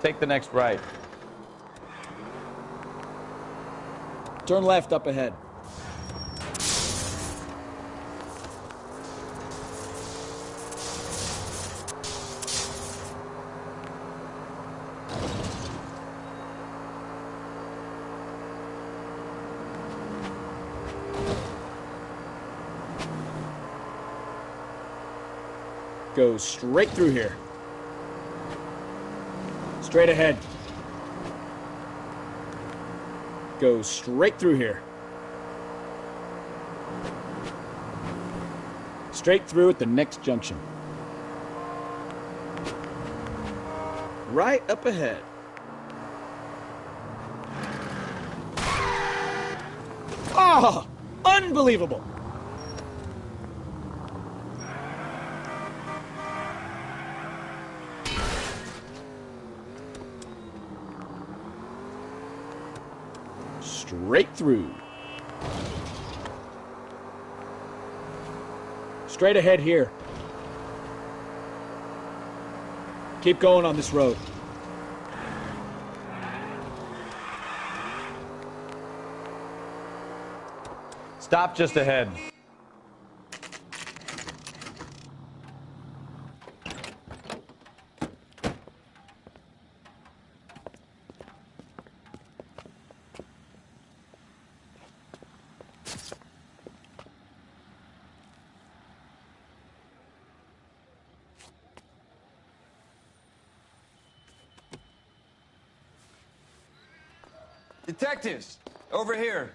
Take the next right. Turn left up ahead. Go straight through here. Straight ahead. Go straight through here. Straight through at the next junction. Right up ahead. Oh, unbelievable! Straight through. Straight ahead here. Keep going on this road. Stop just ahead. Detectives, over here.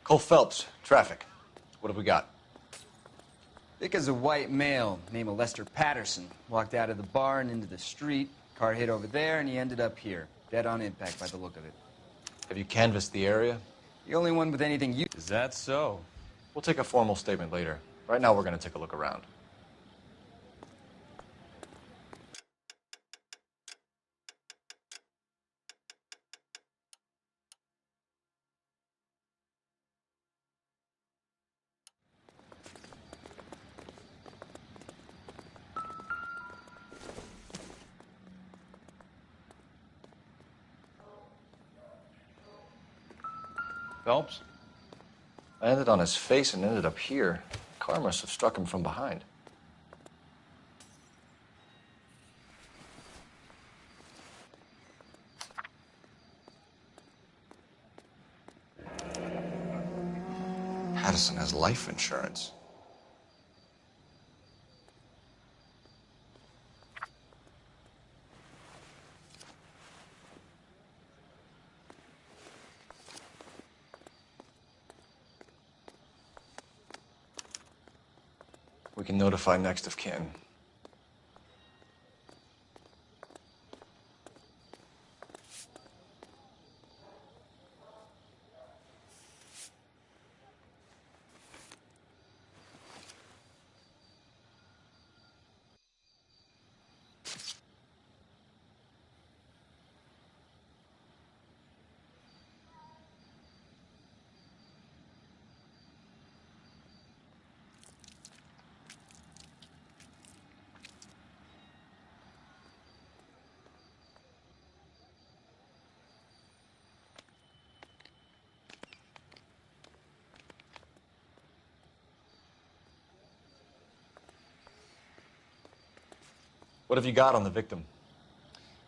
Cole Phelps, traffic. What have we got? Vic is a white male named Lester Patterson. Walked out of the bar and into the street. Car hit over there, and he ended up here. Dead on impact by the look of it. Have you canvassed the area? The only one with anything you... Is that so? We'll take a formal statement later. Right now, we're going to take a look around. Phelps? I landed on his face and ended up here. The car must have struck him from behind. Patterson has life insurance. We can notify next of kin. What have you got on the victim?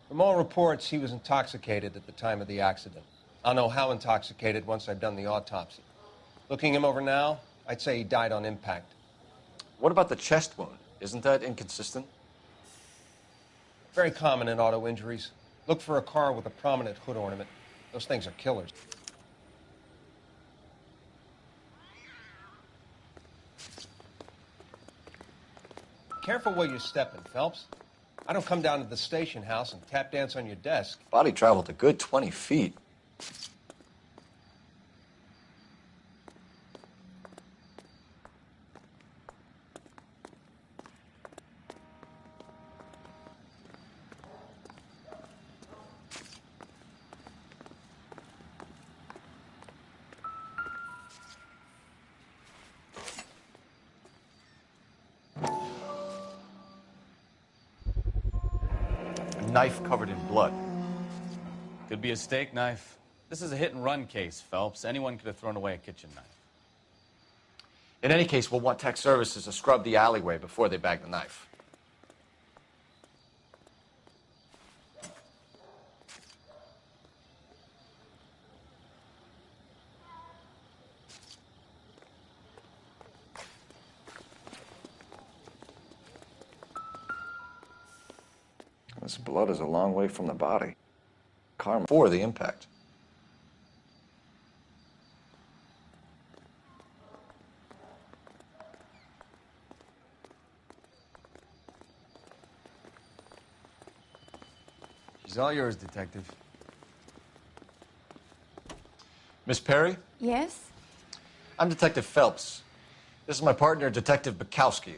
From all reports, he was intoxicated at the time of the accident. I'll know how intoxicated once I've done the autopsy. Looking him over now, I'd say he died on impact. What about the chest wound? Isn't that inconsistent? Very common in auto injuries. Look for a car with a prominent hood ornament. Those things are killers. Careful where you're stepping, Phelps. I don't come down to the station house and tap dance on your desk. Body traveled a good 20 feet. knife covered in blood. Could be a steak knife. This is a hit-and-run case, Phelps. Anyone could have thrown away a kitchen knife. In any case, we'll want tech services to scrub the alleyway before they bag the knife. This blood is a long way from the body. Car before the impact. She's all yours, Detective. Miss Perry? Yes? I'm Detective Phelps. This is my partner, Detective Bukowski.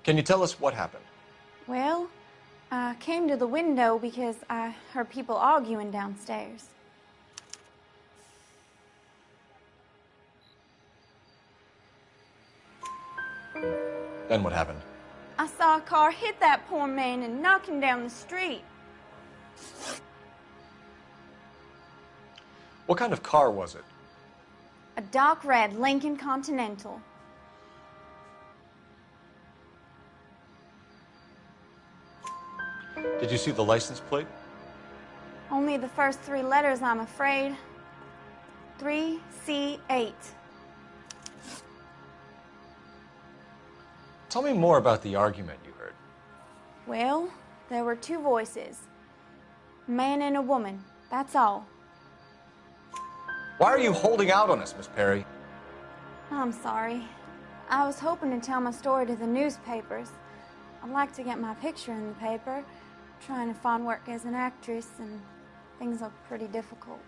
Can you tell us what happened? Well, I came to the window because I heard people arguing downstairs. Then what happened? I saw a car hit that poor man and knock him down the street. What kind of car was it? A dark red Lincoln Continental. Did you see the license plate? Only the first three letters, I'm afraid. 3C8. Tell me more about the argument you heard. Well, there were two voices. A man and a woman, that's all. Why are you holding out on us, Miss Perry? I'm sorry. I was hoping to tell my story to the newspapers. I'd like to get my picture in the paper. Trying to find work as an actress, and things are pretty difficult.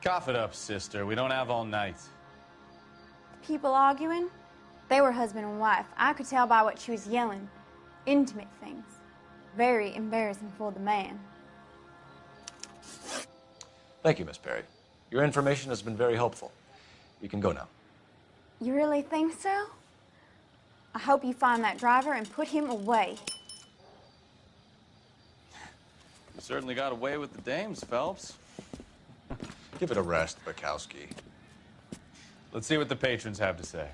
Cough it up, sister. We don't have all night. People arguing? They were husband and wife. I could tell by what she was yelling. Intimate things. Very embarrassing for the man. Thank you, Miss Perry. Your information has been very helpful. You can go now. You really think so? I hope you find that driver and put him away. You certainly got away with the dames, Phelps. Give it a rest, Bukowski. Let's see what the patrons have to say.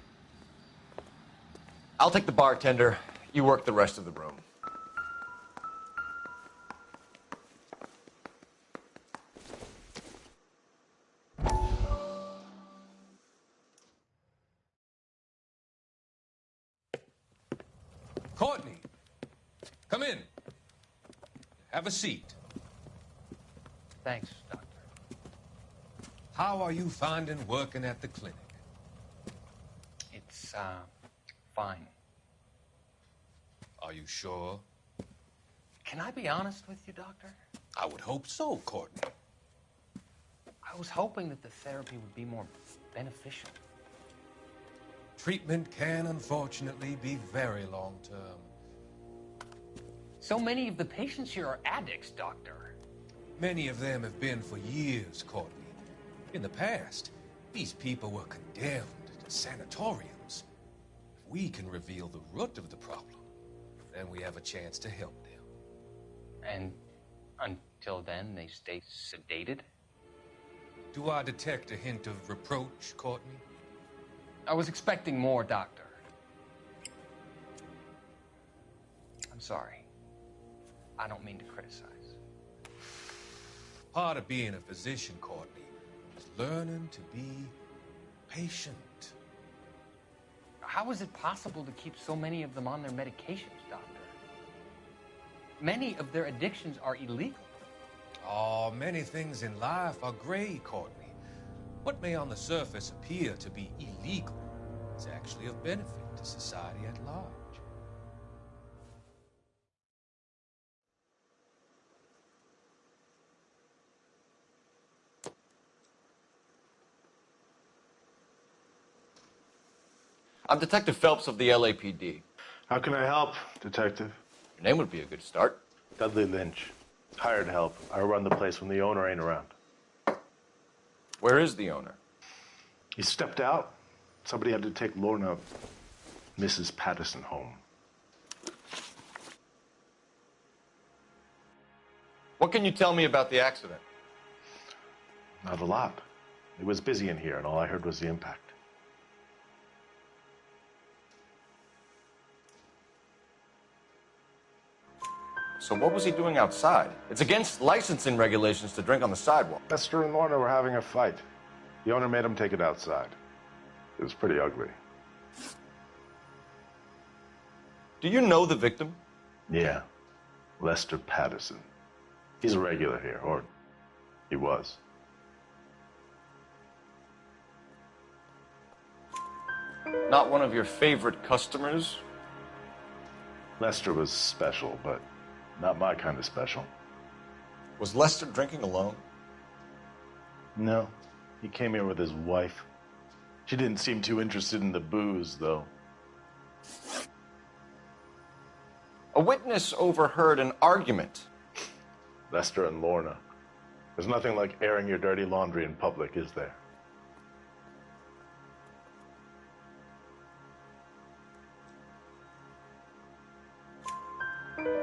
I'll take the bartender. You work the rest of the room. Courtney, come in. Have a seat. Thanks, Doctor. How are you finding working at the clinic? It's, fine. Are you sure? Can I be honest with you, Doctor? I would hope so, Courtney. I was hoping that the therapy would be more beneficial. Treatment can, unfortunately, be very long-term. So many of the patients here are addicts, Doctor. Many of them have been for years, Courtney. In the past, these people were condemned to sanatoriums. If we can reveal the root of the problem, then we have a chance to help them. And until then, they stay sedated? Do I detect a hint of reproach, Courtney? I was expecting more, Doctor. I'm sorry. I don't mean to criticize. Part of being a physician, Courtney, is learning to be patient. How is it possible to keep so many of them on their medications, Doctor? Many of their addictions are illegal. Oh, many things in life are gray, Courtney. What may on the surface appear to be illegal is actually of benefit to society at large. I'm Detective Phelps of the LAPD. How can I help, Detective? Your name would be a good start. Dudley Lynch. Hired help. I run the place when the owner ain't around. Where is the owner? He stepped out. Somebody had to take Lorna Mrs. Patterson home. What can you tell me about the accident? Not a lot. It was busy in here, and all I heard was the impact. So what was he doing outside? It's against licensing regulations to drink on the sidewalk. Lester and Lorna were having a fight. The owner made him take it outside. It was pretty ugly. Do you know the victim? Yeah. Lester Patterson. He's a regular here, or he was. Not one of your favorite customers? Lester was special, but not my kind of special. Was Lester drinking alone? No. He came here with his wife. She didn't seem too interested in the booze, though. A witness overheard an argument. Lester and Lorna. There's nothing like airing your dirty laundry in public, is there?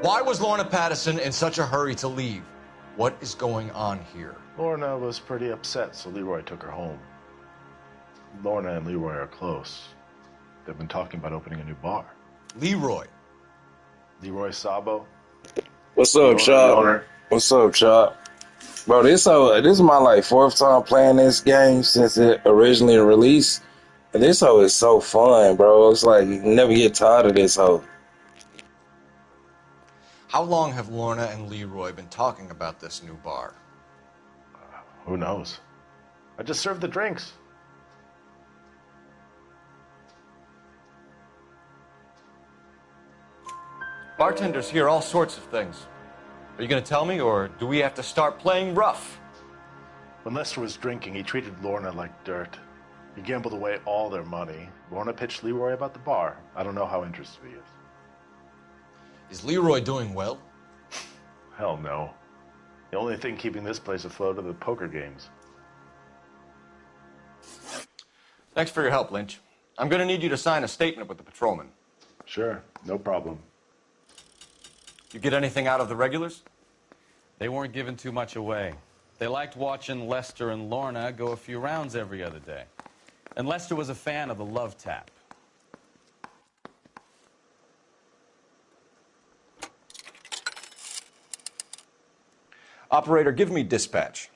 Why was Lorna Patterson in such a hurry to leave? What is going on here? Lorna was pretty upset, so Leroy took her home. Lorna and Leroy are close. They've been talking about opening a new bar. Leroy Sabo. What's up, Chop? What's up, Chop? Bro, this is my like fourth time playing this game since it originally released. And this hoe is so fun, bro. It's like you never get tired of this hoe. How long have Lorna and Leroy been talking about this new bar? Who knows? I just served the drinks. Bartenders hear all sorts of things. Are you going to tell me, or do we have to start playing rough? When Lester was drinking, he treated Lorna like dirt. He gambled away all their money. Lorna pitched Leroy about the bar. I don't know how interested he is. Is Leroy doing well? Hell no. The only thing keeping this place afloat are the poker games. Thanks for your help, Lynch. I'm going to need you to sign a statement with the patrolman. Sure, no problem. You get anything out of the regulars? They weren't giving too much away. They liked watching Lester and Lorna go a few rounds every other day. And Lester was a fan of the love tap. Operator, give me dispatch.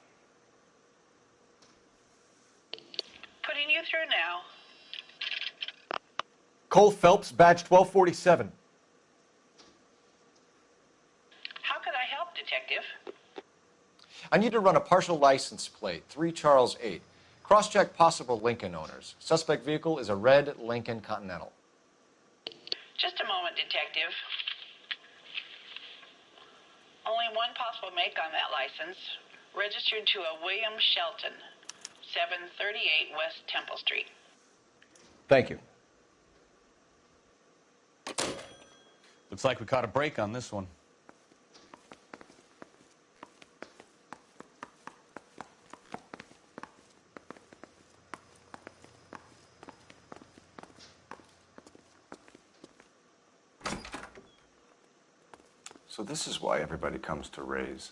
Putting you through now. Cole Phelps, badge 1247. How could I help, Detective? I need to run a partial license plate, 3 Charles 8. Cross-check possible Lincoln owners. Suspect vehicle is a red Lincoln Continental. Just a moment, Detective. Only one possible make on that license. Registered to a William Shelton, 738 West Temple Street. Thank you. Looks like we caught a break on this one. So this is why everybody comes to Ray's.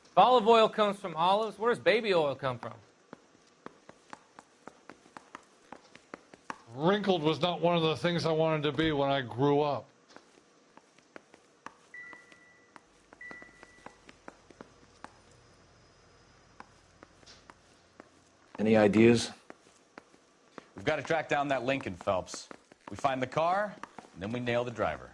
If olive oil comes from olives, where does baby oil come from? Wrinkled was not one of the things I wanted to be when I grew up. Any ideas? We've got to track down that Lincoln, Phelps. We find the car, and then we nail the driver.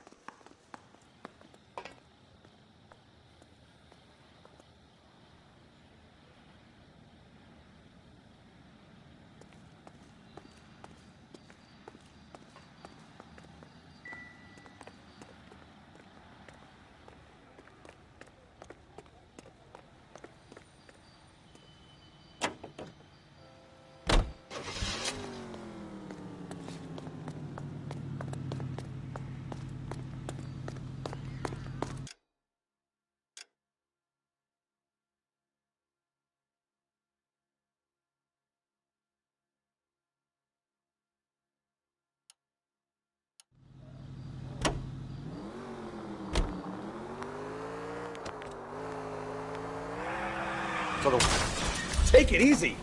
So the... Take it easy.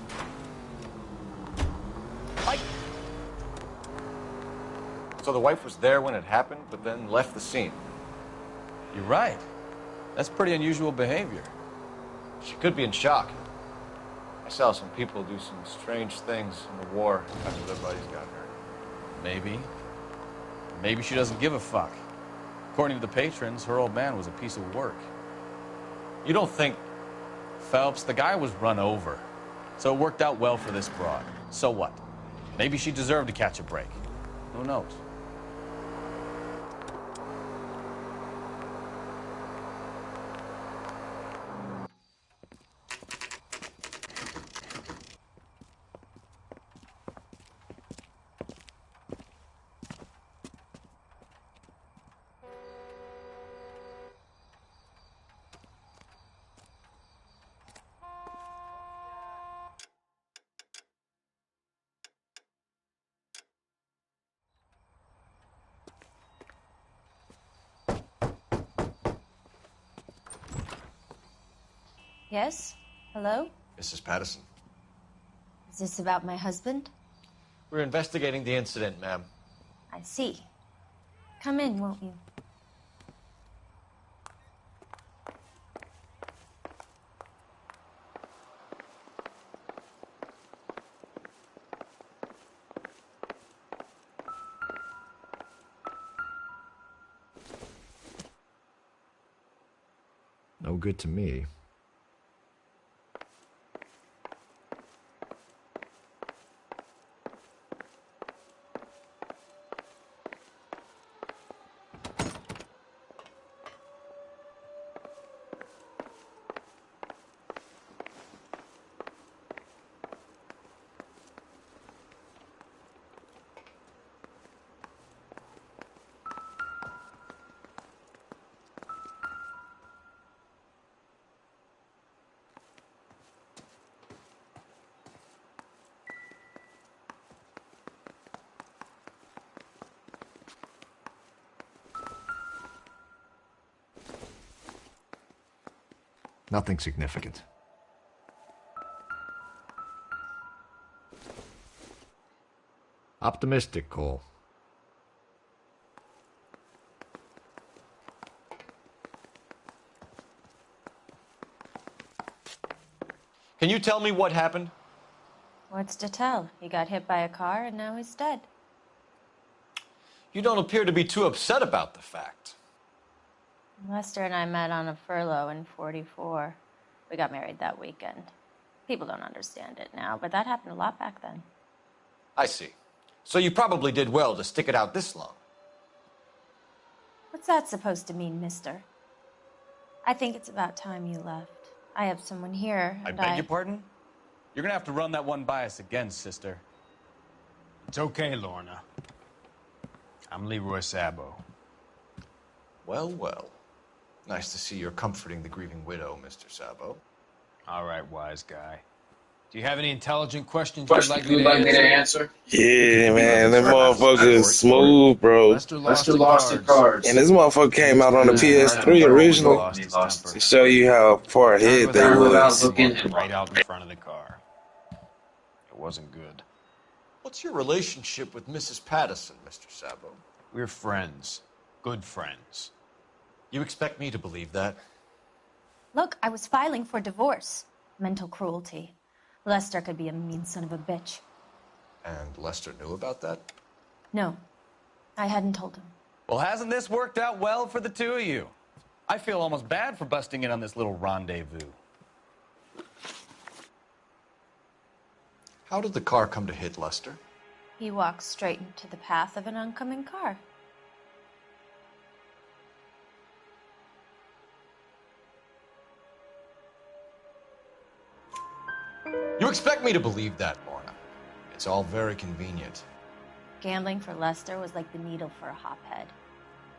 So the wife was there when it happened, but then left the scene. You're right. That's pretty unusual behavior. She could be in shock. I saw some people do some strange things in the war after their buddies got hurt. Maybe. Maybe she doesn't give a fuck. According to the patrons, her old man was a piece of work. You don't think... Phelps, the guy was run over. So it worked out well for this broad. So what? Maybe she deserved to catch a break. Who knows? Yes? Hello? Mrs. Patterson. Is this about my husband? We're investigating the incident, ma'am. I see. Come in, won't you? No good to me. Nothing significant. Optimistic, Cole. Can you tell me what happened? What's to tell? He got hit by a car and now he's dead. You don't appear to be too upset about the fact. Lester and I met on a furlough in '44. We got married that weekend. People don't understand it now, but that happened a lot back then. I see. So you probably did well to stick it out this long. What's that supposed to mean, mister? I think it's about time you left. I have someone here, I and beg your pardon? You're gonna have to run that one by us again, sister. It's okay, Lorna. I'm Leroy Sabo. Well, well. Nice to see you're comforting the grieving widow, Mr. Sabo. All right, wise guy. Do you have any intelligent questions You'd like me to answer? Yeah, man, that motherfucker is smooth, bro. Lester lost the cards. And this motherfucker came out on the PS3 original to show you how far ahead they was. Right out in front of the car. It wasn't good. What's your relationship with Mrs. Patterson, Mr. Sabo? We're friends. Good friends. You expect me to believe that? Look, I was filing for divorce. Mental cruelty. Lester could be a mean son of a bitch. And Lester knew about that? No, I hadn't told him. Well, hasn't this worked out well for the two of you? I feel almost bad for busting in on this little rendezvous. How did the car come to hit Lester? He walked straight into the path of an oncoming car. You expect me to believe that, Lorna. It's all very convenient. Gambling for Lester was like the needle for a hophead.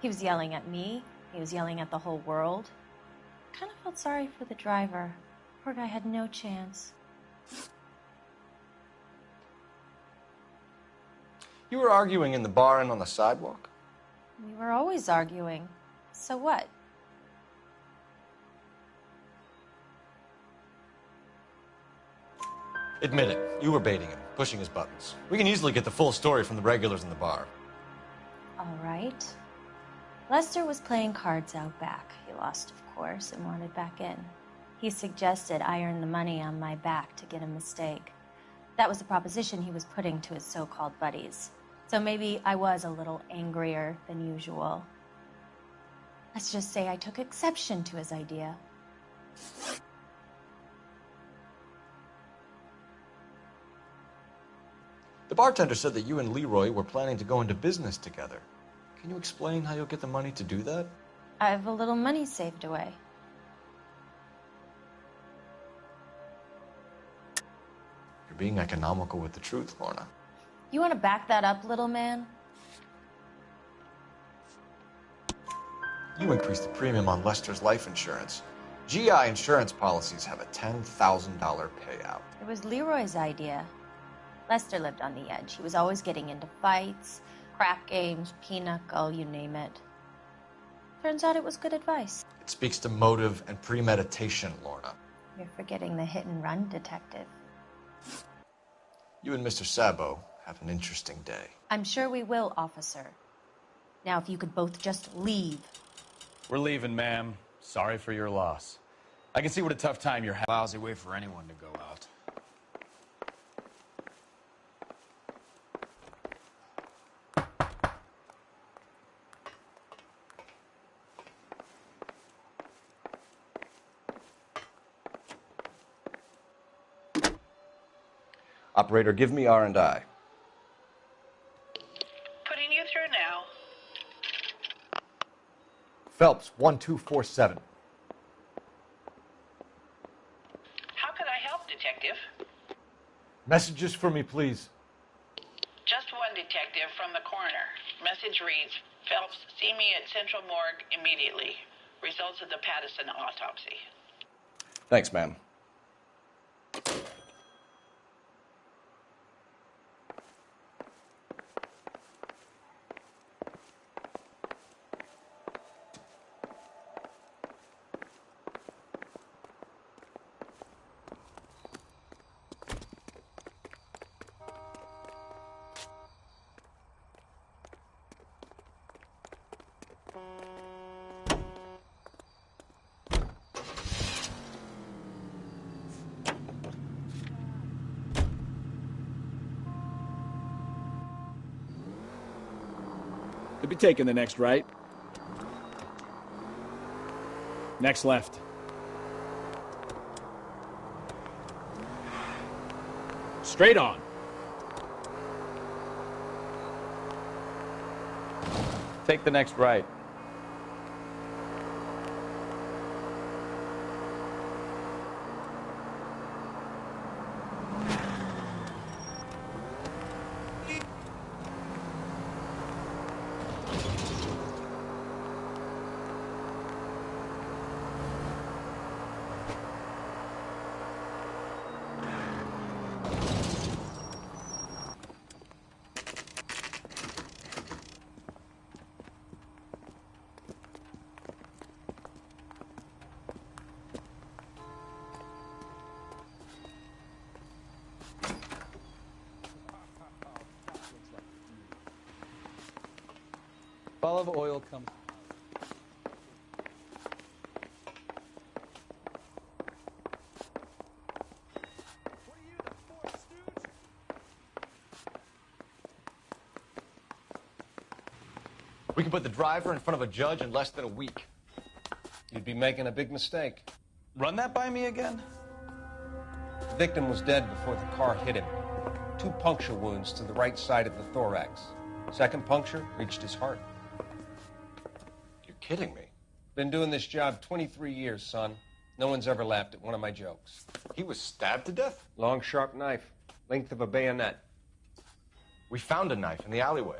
He was yelling at me. He was yelling at the whole world. I kind of felt sorry for the driver. Poor guy had no chance. You were arguing in the bar and on the sidewalk? We were always arguing. So what? Admit it. You were baiting him, pushing his buttons. We can easily get the full story from the regulars in the bar. All right. Lester was playing cards out back. He lost, of course, and wanted back in. He suggested I earn the money on my back to get a mistake. That was the proposition he was putting to his so-called buddies. So maybe I was a little angrier than usual. Let's just say I took exception to his idea. The bartender said that you and Leroy were planning to go into business together. Can you explain how you'll get the money to do that? I have a little money saved away. You're being economical with the truth, Lorna. You want to back that up, little man? You increased the premium on Lester's life insurance. GI insurance policies have a $10,000 payout. It was Leroy's idea. Lester lived on the edge. He was always getting into fights, crack games, pinochle, you name it. Turns out it was good advice. It speaks to motive and premeditation, Lorna. You're forgetting the hit-and-run detective. You and Mr. Sabo have an interesting day. I'm sure we will, officer. Now, if you could both just leave. We're leaving, ma'am. Sorry for your loss. I can see what a tough time you're having. Lousy way for anyone to go out. Operator, give me R&I. Putting you through now. Phelps, 1247. How could I help, Detective? Messages for me, please. Just one detective from the coroner. Message reads, Phelps, see me at Central Morgue immediately. Results of the Patterson autopsy. Thanks, ma'am. Could be taking the next right. Next left. Straight on. Take the next right. Olive oil comes. We can put the driver in front of a judge in less than a week. You'd be making a big mistake. Run that by me again? The victim was dead before the car hit him. 2 puncture wounds to the right side of the thorax. Second puncture reached his heart. You're kidding me. Been doing this job 23 years, son. No one's ever laughed at one of my jokes. He was stabbed to death? Long, sharp knife. Length of a bayonet. We found a knife in the alleyway.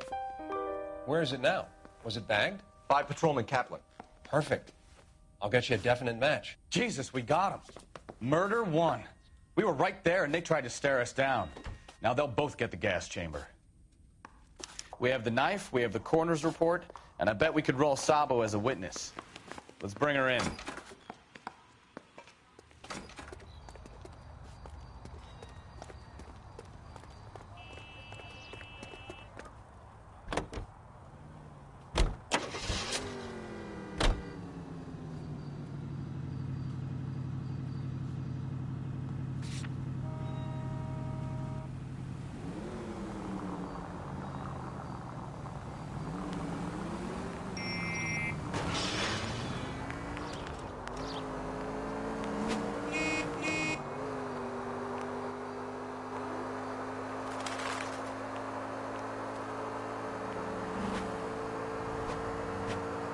Where is it now? Was it bagged? By Patrolman Kaplan. Perfect. I'll get you a definite match. Jesus, we got him. Murder 1. We were right there and they tried to stare us down. Now they'll both get the gas chamber. We have the knife, we have the coroner's report, and I bet we could roll Sabo as a witness. Let's bring her in.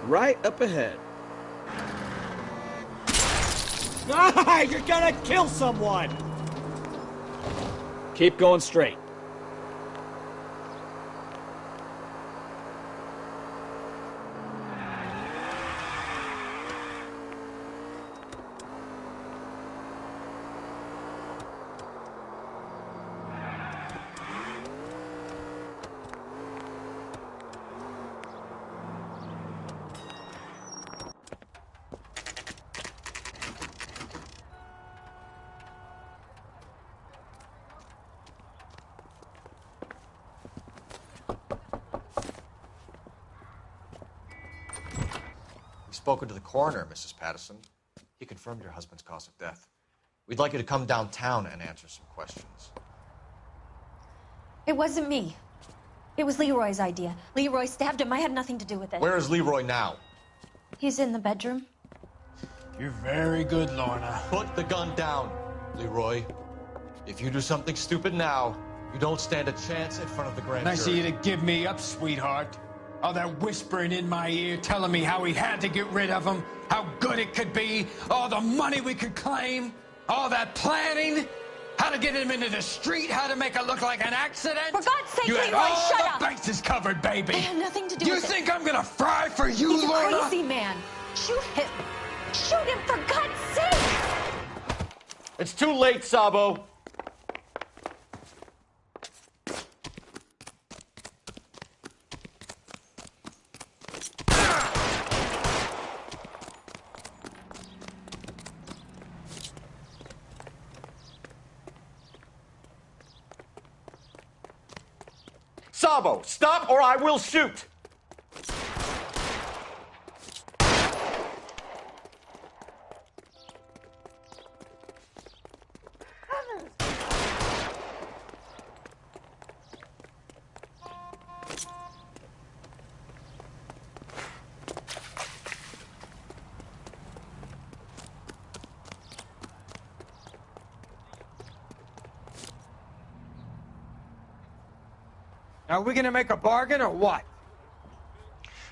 right up ahead. Ah, you're gonna kill someone! Keep going straight. We've spoken to the coroner, Mrs. Patterson. He confirmed your husband's cause of death. We'd like you to come downtown and answer some questions. It wasn't me. It was Leroy's idea. Leroy stabbed him. I had nothing to do with it. Where is Leroy now? He's in the bedroom. You're very good, Lorna. Put the gun down, Leroy. If you do something stupid now, you don't stand a chance in front of the grand Nice of jury. you to give me up, sweetheart. All that whispering in my ear, telling me how we had to get rid of him, how good it could be, all the money we could claim, all that planning, how to get him into the street, how to make it look like an accident. For God's sake, you had Leroy, all shut the up! bases covered, baby. I had nothing to do You with it. think I'm gonna fry for you, He's a Lorna? crazy man. Shoot him. Shoot him, for God's sake! It's too late, Sabo. Sabo, stop or I will shoot! Are we gonna make a bargain or what?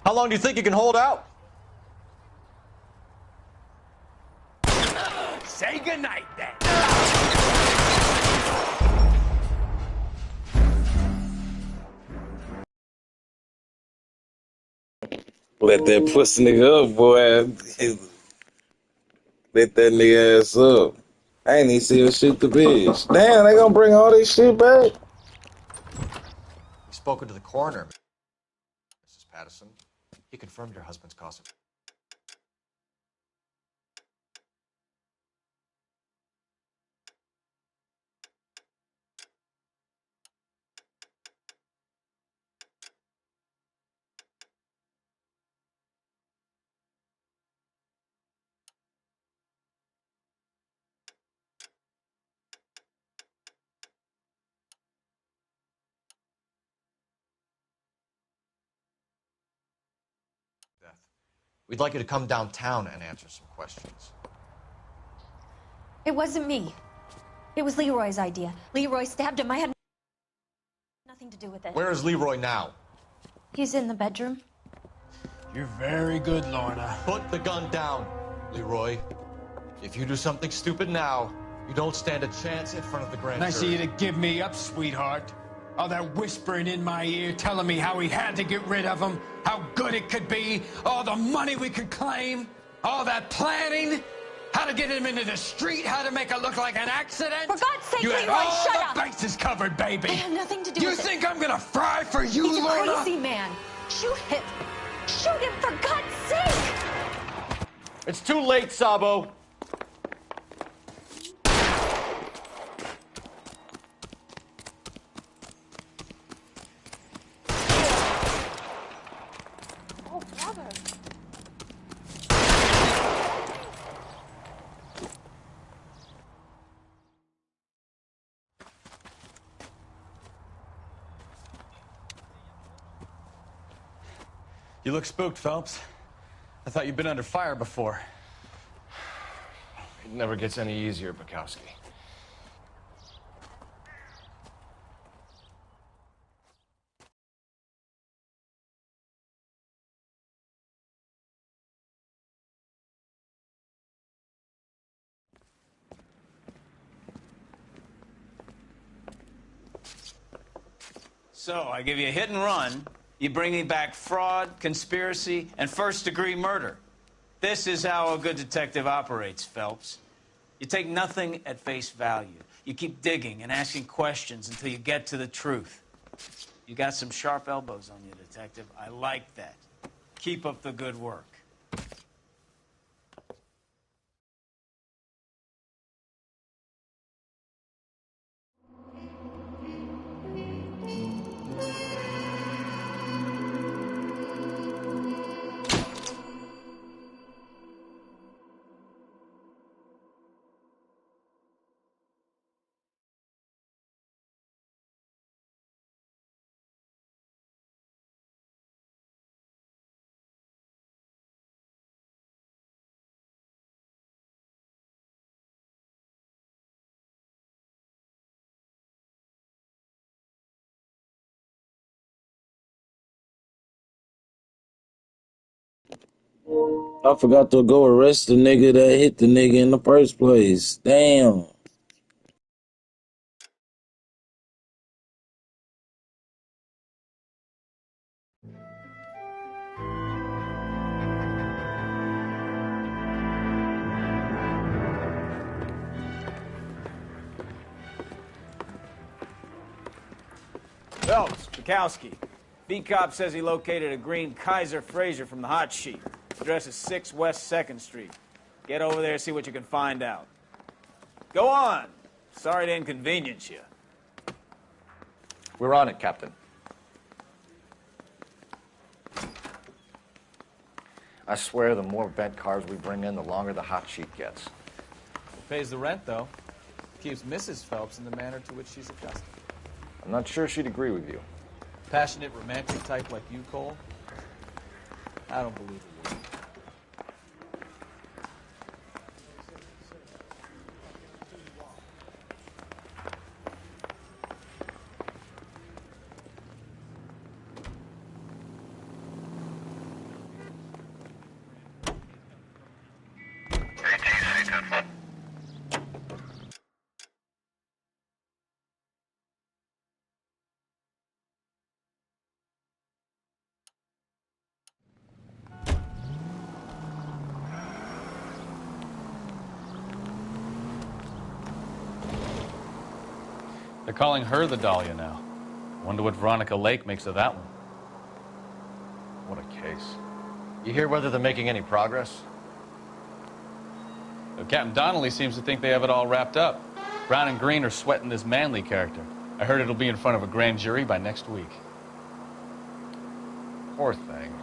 How long do you think you can hold out? Say goodnight, then. Let that pussy nigga up, boy. Let that nigga ass up. I ain't even see her shoot the bitch. Damn, they gonna bring all this shit back? We've spoken to the coroner, Mrs. Patterson. He confirmed your husband's cause of death. We'd like you to come downtown and answer some questions. It wasn't me. It was Leroy's idea. Leroy stabbed him. I had nothing to do with it. Where is Leroy now? He's in the bedroom. You're very good, Lorna. Put the gun down, Leroy. If you do something stupid now, you don't stand a chance in front of the grand Nice of jury. you to give me up, sweetheart. All that whispering in my ear, telling me how we had to get rid of him, how good it could be, all the money we could claim, all that planning, how to get him into the street, how to make it look like an accident. For God's sake, you had Leroy, all shut the up! bases covered, baby. I had nothing to do You with it. think I'm gonna fry for you, He's a Lorna? crazy man. Shoot him. Shoot him, for God's sake! It's too late, Sabo. Oh, brother. You look spooked, Phelps. I thought you'd been under fire before. It never gets any easier, Bukowski. So, I give you a hit and run. You bring me back fraud, conspiracy, and first-degree murder. This is how a good detective operates, Phelps. You take nothing at face value. You keep digging and asking questions until you get to the truth. You got some sharp elbows on you, detective. I like that. Keep up the good work. I forgot to go arrest the nigga that hit the nigga in the first place. Damn. Phelps, Bukowski. B-Cop says he located a green Kaiser Fraser from the hot sheet. Address is 6 West 2nd Street. Get over there and see what you can find out. Go on. Sorry to inconvenience you. We're on it, Captain. I swear the more vent cars we bring in, the longer the hot sheet gets. Pays the rent, though. Keeps Mrs. Phelps in the manner to which she's accustomed. I'm not sure she'd agree with you. Passionate, romantic type like you, Cole? I don't believe it would. They're calling her the Dahlia now. Wonder what Veronica Lake makes of that one. What a case. You hear whether they're making any progress? Captain Donnelly seems to think they have it all wrapped up. Brown and Green are sweating this Manley character. I heard it'll be in front of a grand jury by next week. Poor thing.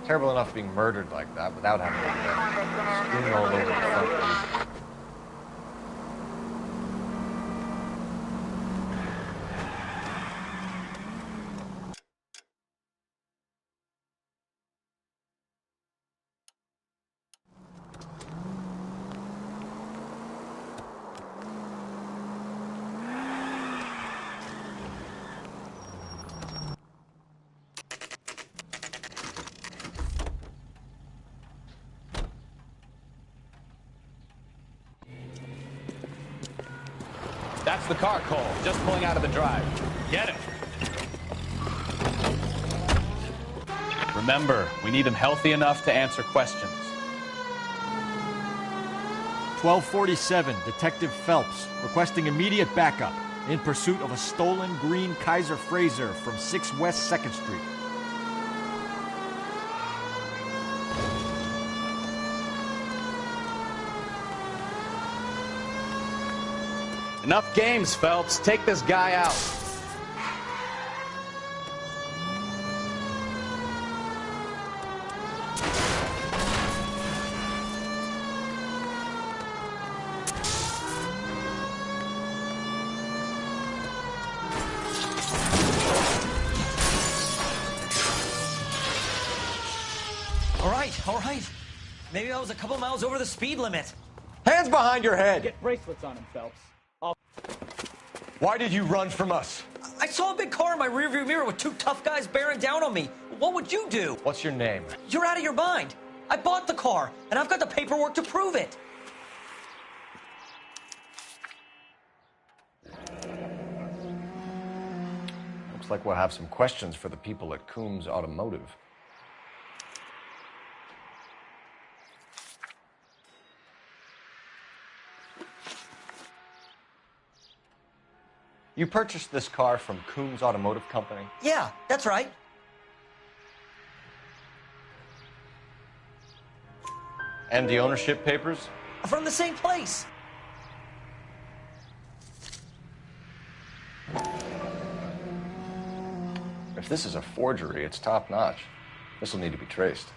Terrible enough being murdered like that without having to strewn all over the front page. That's the car, Cole. Just pulling out of the drive. Get it. Remember, we need him healthy enough to answer questions. 1247, Detective Phelps, requesting immediate backup in pursuit of a stolen green Kaiser Fraser from 6 West 2nd Street. Enough games, Phelps. Take this guy out. All right. Maybe I was a couple miles over the speed limit. Hands behind your head! Get bracelets on him, Phelps. Why did you run from us? I saw a big car in my rearview mirror with two tough guys bearing down on me. What would you do? What's your name? You're out of your mind. I bought the car, and I've got the paperwork to prove it. Looks like we'll have some questions for the people at Coombs Automotive. You purchased this car from Coombs Automotive Company? Yeah, that's right. And the ownership papers? From the same place. If this is a forgery, it's top-notch. This will need to be traced.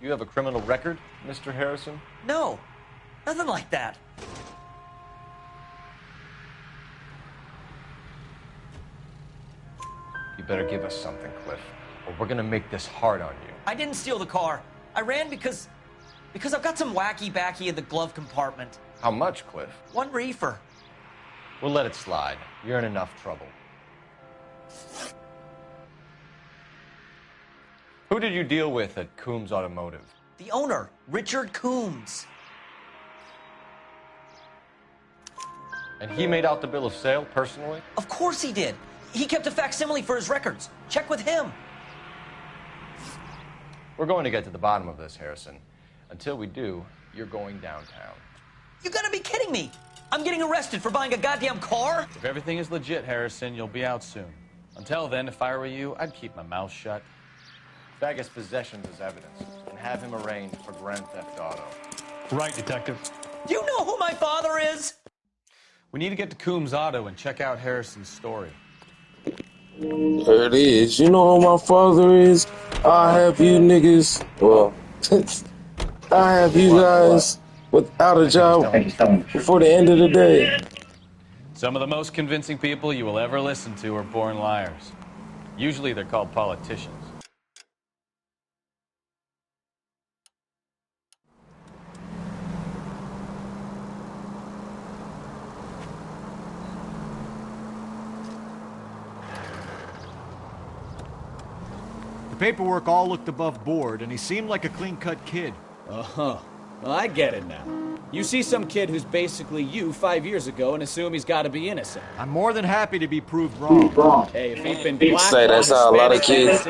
You have a criminal record, Mr. Harrison? No, nothing like that. You better give us something, Cliff, or we're gonna make this hard on you. I didn't steal the car. I ran because I've got some wacky-backy in the glove compartment. How much, Cliff? 1 reefer. We'll let it slide. You're in enough trouble. Who did you deal with at Coombs Automotive? The owner, Richard Coombs. And he made out the bill of sale personally? Of course he did. He kept a facsimile for his records. Check with him. We're going to get to the bottom of this, Harrison. Until we do, you're going downtown. You gotta be kidding me. I'm getting arrested for buying a goddamn car? If everything is legit, Harrison, you'll be out soon. Until then, if I were you, I'd keep my mouth shut. Bag his possessions as evidence and have him arraigned for grand theft auto. Right, Detective. Do you know who my father is? We need to get to Coombs Auto and check out Harrison's story. There it is. You know who my father is? I have you niggas. Well, I have you guys without a job before the end of the day. Some of the most convincing people you will ever listen to are born liars. Usually they're called politicians. The paperwork all looked above board, and he seemed like a clean-cut kid. Uh-huh. Well, I get it now. You see some kid who's basically you 5 years ago and assume he's got to be innocent. I'm more than happy to be proved wrong. Hey, if he'd been black, Say that's how a lot of kids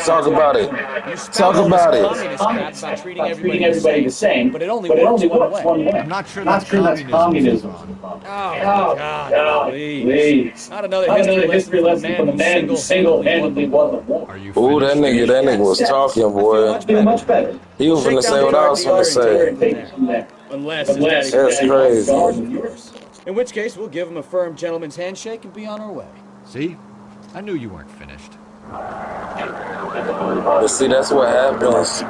talk about it. Talk about it. About treating everybody the same, but it only works one way. I'm not sure that's communism. Oh, God, please. Not another history lesson from the man who single-handedly won the war. Ooh, that nigga was talking, boy. He was finna say what I was finna say. Unless that's crazy. In which case, we'll give him a firm gentleman's handshake and be on our way. See? I knew you weren't finished. But see, that's what happens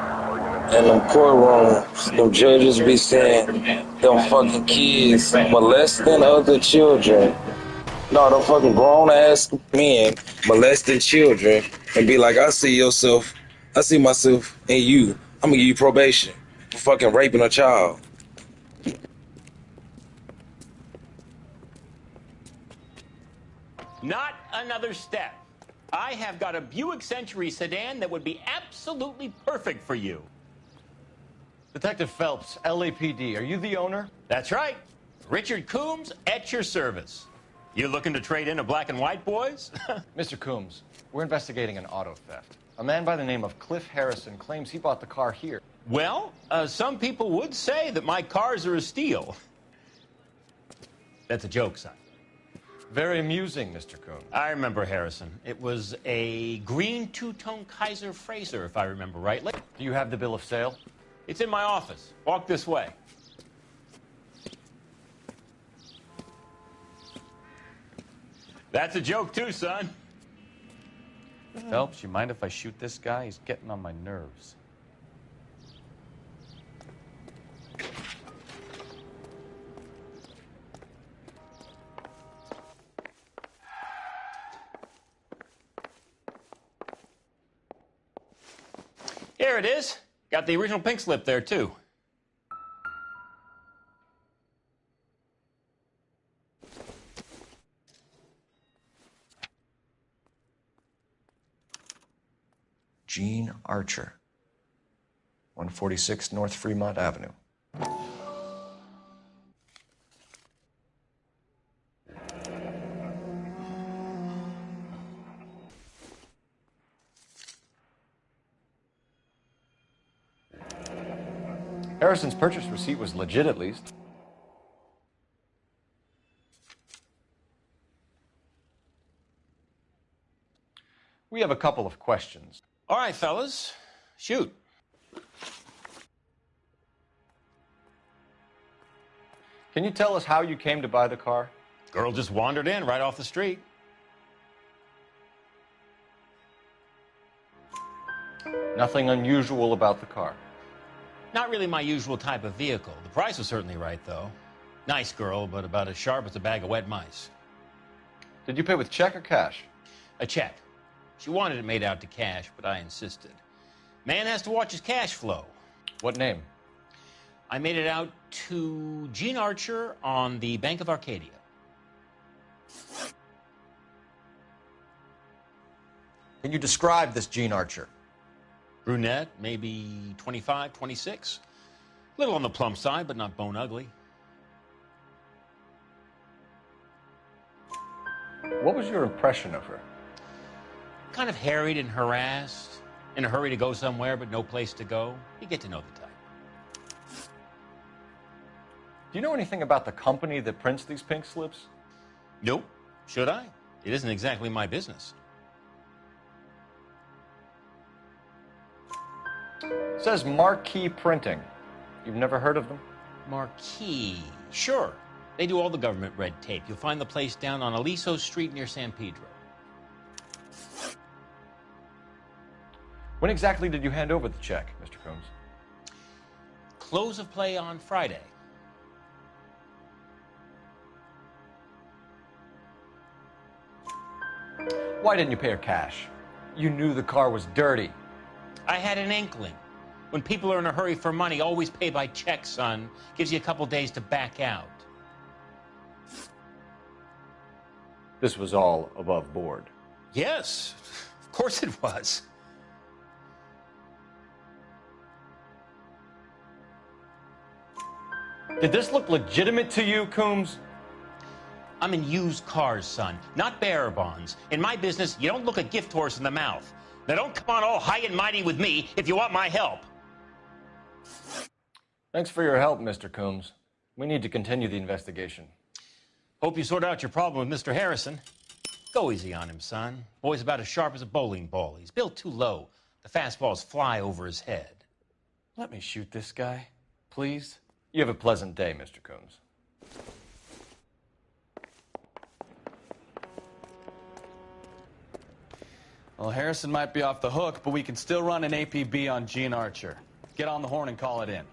in them courtrooms. Them judges be saying them fucking kids molesting other children. No, them fucking grown-ass men molesting children and be like, I see myself in you. I'm gonna give you probation for fucking raping a child. Not another step. I have got a Buick Century sedan that would be absolutely perfect for you. Detective Phelps, LAPD, are you the owner? That's right. Richard Coombs at your service. You looking to trade in a black and white, boys? Mr. Coombs, we're investigating an auto theft. A man by the name of Cliff Harrison claims he bought the car here. Well, some people would say that my cars are a steal. That's a joke, son. Very amusing, Mr. Coombs. I remember Harrison. It was a green two-tone Kaiser Frazer, if I remember rightly. Do you have the bill of sale? It's in my office. Walk this way. That's a joke, too, son. Phelps, you mind if I shoot this guy? He's getting on my nerves. Here it is. Got the original pink slip there, too. Gene Archer. 146 North Fremont Avenue. Harrison's purchase receipt was legit, at least. We have a couple of questions. All right, fellas, shoot. Can you tell us how you came to buy the car? Girl just wandered in right off the street. Nothing unusual about the car. Not really my usual type of vehicle. The price was certainly right, though. Nice girl, but about as sharp as a bag of wet mice. Did you pay with check or cash? A check. She wanted it made out to cash, but I insisted. Man has to watch his cash flow. What name? I made it out to Gene Archer on the Bank of Arcadia. Can you describe this Gene Archer? Brunette, maybe 25, 26. Little on the plump side, but not bone ugly. What was your impression of her? Kind of harried and harassed, in a hurry to go somewhere, but no place to go. You get to know the type. Do you know anything about the company that prints these pink slips? Nope. Should I? It isn't exactly my business. It says Marquee Printing. You've never heard of them? Marquee. Sure. They do all the government red tape. You'll find the place down on Aliso Street near San Pedro. When exactly did you hand over the check, Mr. Combs? Close of play on Friday. Why didn't you pay her cash? You knew the car was dirty. I had an inkling. When people are in a hurry for money, always pay by check, son. Gives you a couple days to back out. This was all above board. Yes, of course it was. Did this look legitimate to you, Coombs? I'm in used cars, son, not bearer bonds. In my business, you don't look a gift horse in the mouth. Now don't come on all high and mighty with me if you want my help. Thanks for your help, Mr. Coombs. We need to continue the investigation. Hope you sort out your problem with Mr. Harrison. Go easy on him, son. Boy's about as sharp as a bowling ball. He's built too low. The fastballs fly over his head. Let me shoot this guy, please. You have a pleasant day, Mr. Coombs. Well, Harrison might be off the hook, but we can still run an APB on Gene Archer. Get on the horn and call it in.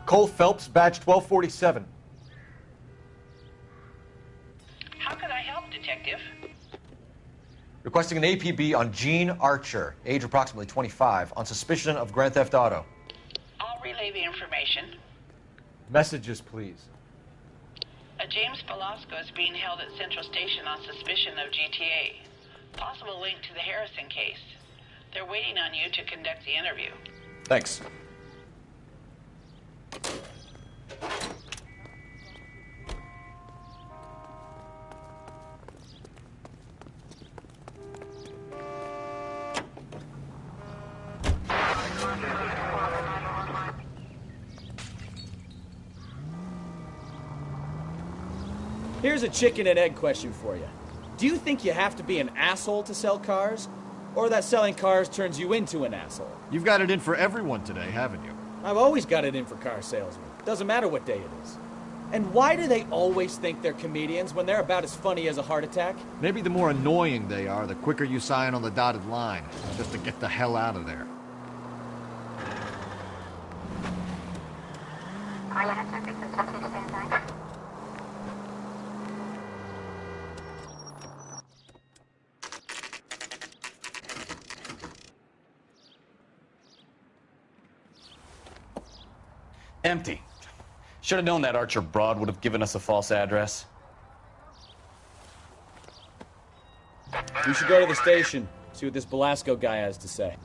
Cole Phelps, badge 1247. How can I help, Detective? Requesting an APB on Gene Archer, age approximately 25, on suspicion of grand theft auto. I'll relay the information. Messages, please. A James Velasco is being held at Central Station on suspicion of GTA. Possible link to the Harrison case. They're waiting on you to conduct the interview. Thanks. Here's a chicken and egg question for you. Do you think you have to be an asshole to sell cars? Or that selling cars turns you into an asshole? You've got it in for everyone today, haven't you? I've always got it in for car salesmen. Doesn't matter what day it is. And why do they always think they're comedians when they're about as funny as a heart attack? Maybe the more annoying they are, the quicker you sign on the dotted line, just to get the hell out of there. Empty. Should have known that Archer broad would have given us a false address. We should go to the station, see what this Belasco guy has to say.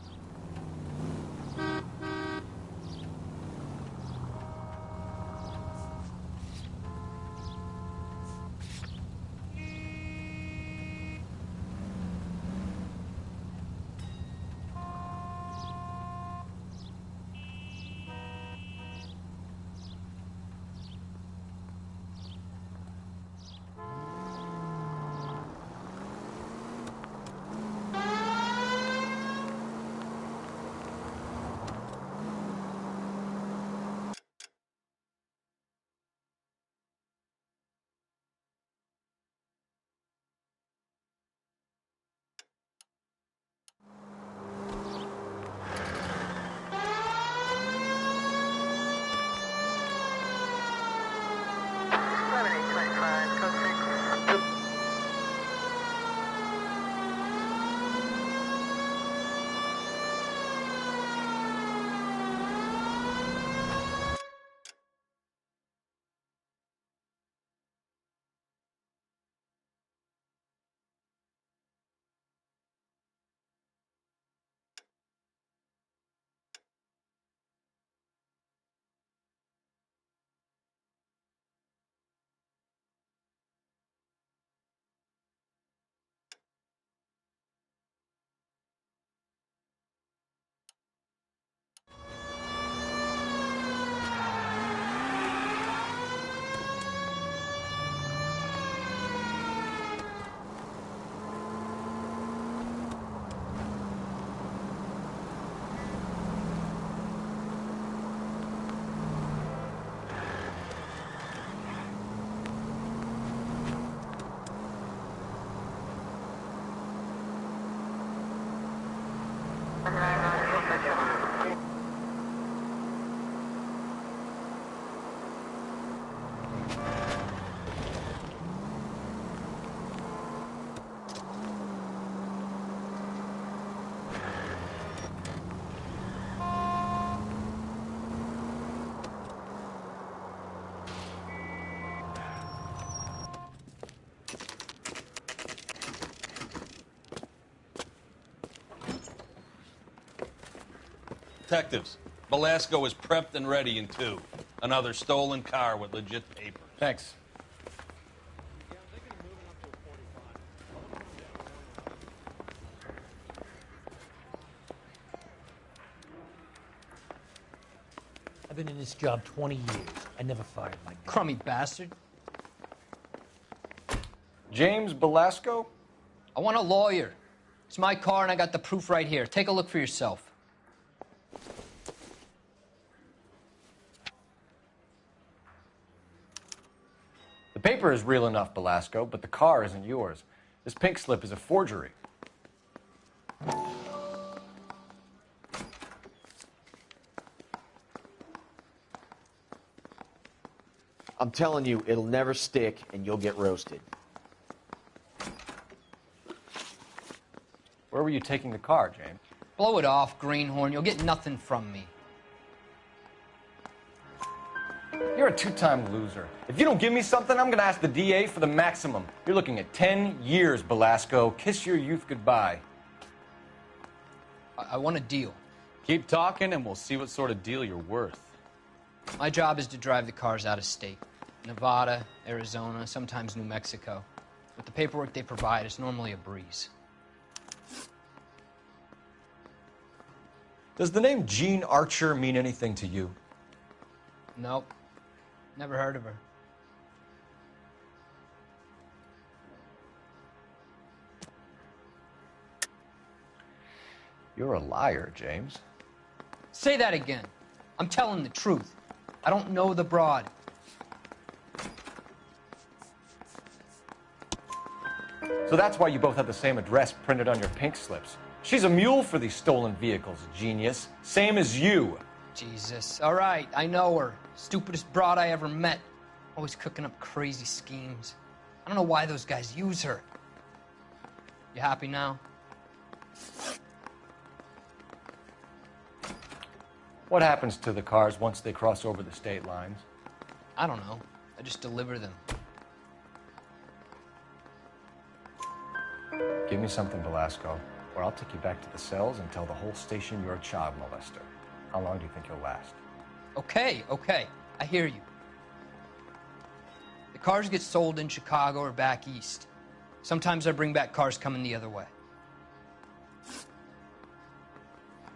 Detectives, Belasco is prepped and ready in 2. Another stolen car with legit papers. Thanks. I've been in this job 20 years. I never fired my guy. Crummy bastard. James Belasco? I want a lawyer. It's my car and I got the proof right here. Take a look for yourself. The paper is real enough, Belasco, but the car isn't yours. This pink slip is a forgery. I'm telling you, it'll never stick, and you'll get roasted. Where were you taking the car, James? Blow it off, greenhorn. You'll get nothing from me. You're a two-time loser. If you don't give me something, I'm gonna ask the DA for the maximum. You're looking at 10 years, Belasco. Kiss your youth goodbye. I want a deal. Keep talking and we'll see what sort of deal you're worth. My job is to drive the cars out of state. Nevada, Arizona, sometimes New Mexico. With the paperwork they provide, it's normally a breeze. Does the name Jean Archer mean anything to you? Nope. Never heard of her. You're a liar, James. Say that again. I'm telling the truth. I don't know the broad. So that's why you both have the same address printed on your pink slips. She's a mule for these stolen vehicles, genius. Same as you. Jesus. All right, I know her. Stupidest broad I ever met. Always cooking up crazy schemes. I don't know why those guys use her. You happy now? What happens to the cars once they cross over the state lines? I don't know. I just deliver them. Give me something, Velasco, or I'll take you back to the cells and tell the whole station you're a child molester. How long do you think you'll last? Okay, okay. I hear you. The cars get sold in Chicago or back east. Sometimes I bring back cars coming the other way.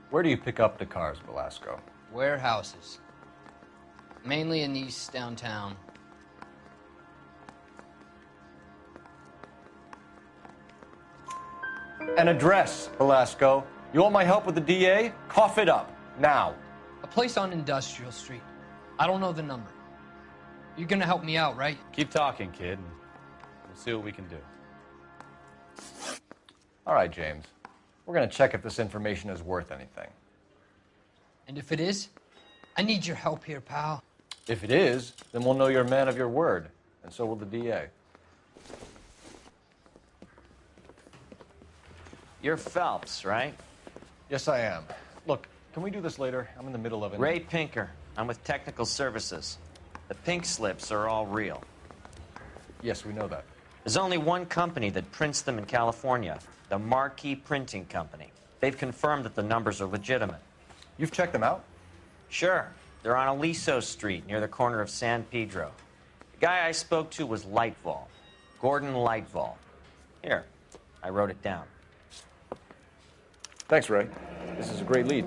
Where do you pick up the cars, Velasco? Warehouses. Mainly in East downtown. An address, Velasco. You want my help with the DA? Cough it up, now. A place on Industrial Street. I don't know the number. You're gonna help me out, right? Keep talking, kid, and we'll see what we can do. All right, James. We're gonna check if this information is worth anything. And if it is, I need your help here, pal. If it is, then we'll know you're a man of your word, and so will the DA. You're Phelps, right? Yes, I am. Look, can we do this later? I'm in the middle of it. Ray Pinker. I'm with Technical Services. The pink slips are all real. Yes, we know that. There's only one company that prints them in California, the Marquee Printing Company. They've confirmed that the numbers are legitimate. You've checked them out? Sure. They're on Aliso Street, near the corner of San Pedro. The guy I spoke to was Lightval. Gordon Lightval. Here, I wrote it down. Thanks, Ray. This is a great lead.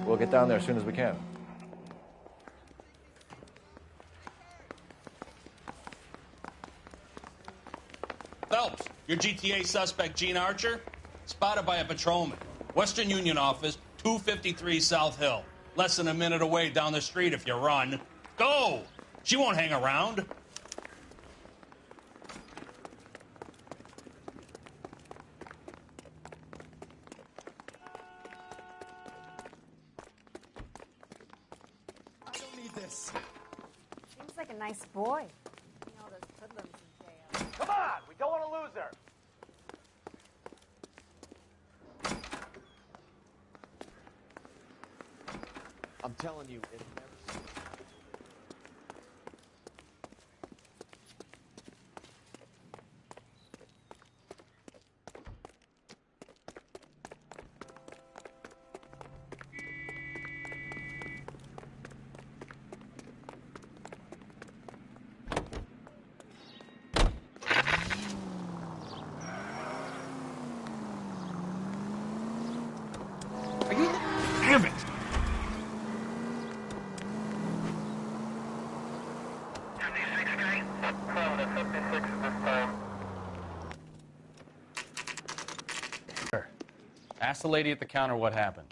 We'll get down there as soon as we can. Phelps, your GTA suspect, Gene Archer, spotted by a patrolman. Western Union office, 253 South Hill. Less than a minute away down the street if you run. Go! She won't hang around. I don't need this. Seems like a nice boy. You know, those hoodlums in jail. Come on, we don't want to lose her. I'm telling you, it'll never stop. Damn it! Ask the lady at the counter what happened.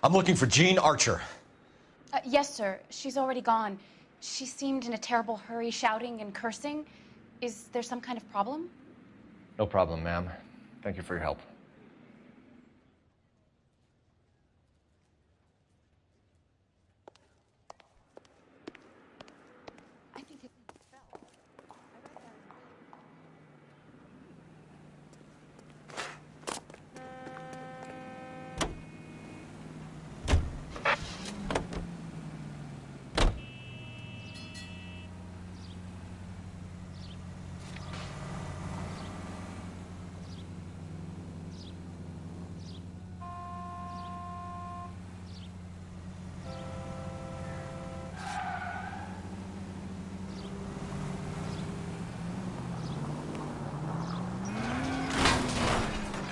I'm looking for Gene Archer. Yes, sir. She's already gone. She seemed in a terrible hurry, shouting and cursing. Is there some kind of problem? No problem, ma'am. Thank you for your help.